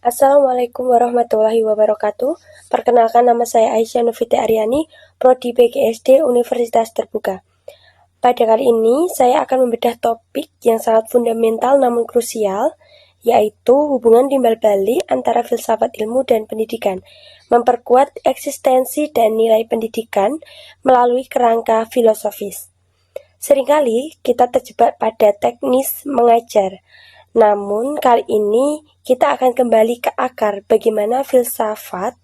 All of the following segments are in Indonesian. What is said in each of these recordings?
Assalamualaikum warahmatullahi wabarakatuh. Perkenalkan, nama saya Aisyah Novita Aryani, Prodi PGSD Universitas Terbuka. Pada kali ini, saya akan membedah topik yang sangat fundamental namun krusial, yaitu hubungan timbal balik antara filsafat ilmu dan pendidikan, memperkuat eksistensi dan nilai pendidikan melalui kerangka filosofis. Seringkali kita terjebak pada teknis mengajar, namun kali ini kita akan kembali ke akar bagaimana filsafat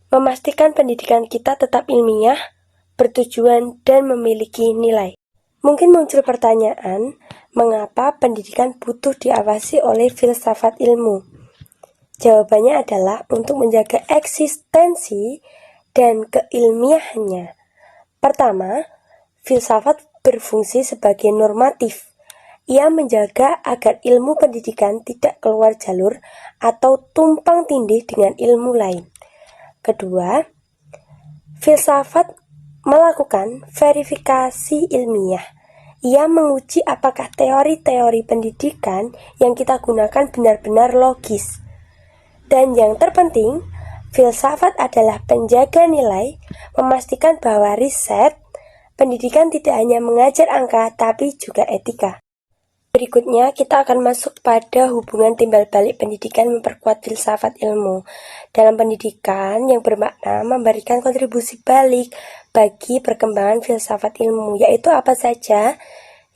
memastikan pendidikan kita tetap ilmiah, bertujuan, dan memiliki nilai. Mungkin muncul pertanyaan, mengapa pendidikan butuh diawasi oleh filsafat ilmu? Jawabannya adalah untuk menjaga eksistensi dan keilmiahannya. Pertama, filsafat berfungsi sebagai normatif. Ia menjaga agar ilmu pendidikan tidak keluar jalur atau tumpang tindih dengan ilmu lain. Kedua, filsafat melakukan verifikasi ilmiah. Ia menguji apakah teori-teori pendidikan yang kita gunakan benar-benar logis. Dan yang terpenting, filsafat adalah penjaga nilai, memastikan bahwa riset pendidikan tidak hanya mengajar angka, tapi juga etika. Berikutnya, kita akan masuk pada hubungan timbal balik pendidikan memperkuat filsafat ilmu. Dalam pendidikan yang bermakna memberikan kontribusi balik bagi perkembangan filsafat ilmu, yaitu apa saja?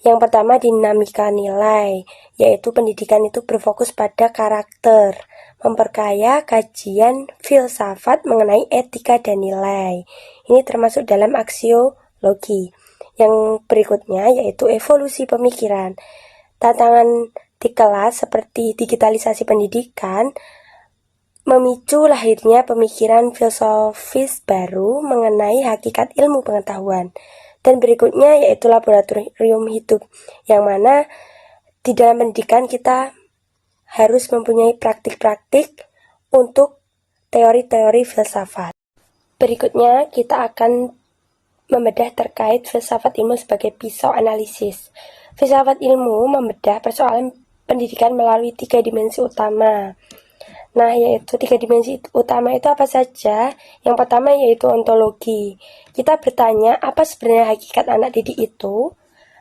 Yang pertama, dinamika nilai, yaitu pendidikan itu berfokus pada karakter, memperkaya kajian filsafat mengenai etika dan nilai. Ini termasuk dalam aksiologi. Yang berikutnya yaitu evolusi pemikiran. Tantangan di kelas seperti digitalisasi pendidikan memicu lahirnya pemikiran filosofis baru mengenai hakikat ilmu pengetahuan. Dan berikutnya yaitu laboratorium hidup, yang mana di dalam pendidikan kita harus mempunyai praktik-praktik untuk teori-teori filsafat. Berikutnya kita akan membedah terkait filsafat ilmu sebagai pisau analisis. Filsafat ilmu membedah persoalan pendidikan melalui 3 dimensi utama. Nah, yaitu 3 dimensi utama itu apa saja? Yang pertama yaitu ontologi. Kita bertanya, apa sebenarnya hakikat anak didik itu?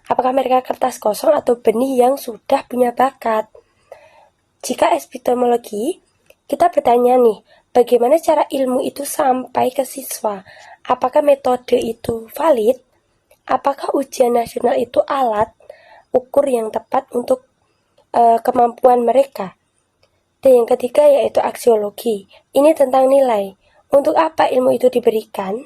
Apakah mereka kertas kosong atau benih yang sudah punya bakat? Jika epistemologi, kita bertanya nih, bagaimana cara ilmu itu sampai ke siswa? Apakah metode itu valid? Apakah ujian nasional itu alat ukur yang tepat untuk kemampuan mereka? Dan yang ketiga yaitu aksiologi. Ini tentang nilai. Untuk apa ilmu itu diberikan?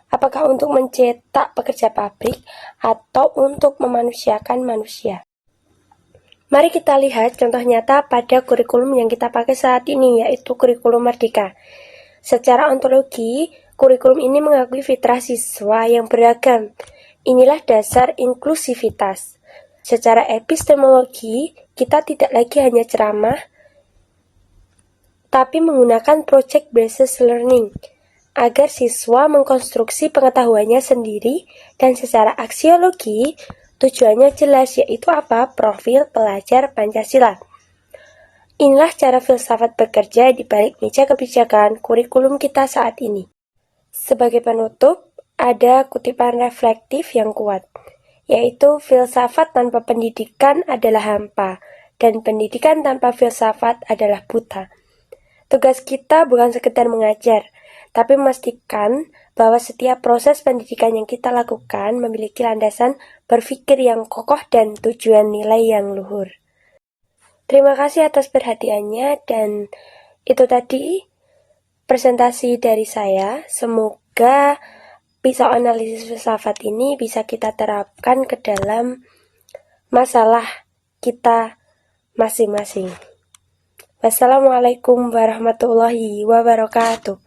Apakah untuk mencetak pekerja pabrik atau untuk memanusiakan manusia? Mari kita lihat contoh nyata pada kurikulum yang kita pakai saat ini, yaitu kurikulum Merdeka. Secara ontologi, kurikulum ini mengakui fitrah siswa yang beragam. Inilah dasar inklusivitas. Secara epistemologi, kita tidak lagi hanya ceramah, tapi menggunakan project-based learning, agar siswa mengkonstruksi pengetahuannya sendiri, dan secara aksiologi, tujuannya jelas, yaitu apa? Profil pelajar Pancasila. Inilah cara filsafat bekerja di balik meja kebijakan kurikulum kita saat ini. Sebagai penutup, ada kutipan reflektif yang kuat, yaitu filsafat tanpa pendidikan adalah hampa, dan pendidikan tanpa filsafat adalah buta. Tugas kita bukan sekedar mengajar, tapi memastikan bahwa setiap proses pendidikan yang kita lakukan memiliki landasan berpikir yang kokoh dan tujuan nilai yang luhur. Terima kasih atas perhatiannya, dan itu tadi presentasi dari saya. Semoga pisau analisis filsafat ini bisa kita terapkan ke dalam masalah kita masing-masing. Wassalamualaikum warahmatullahi wabarakatuh.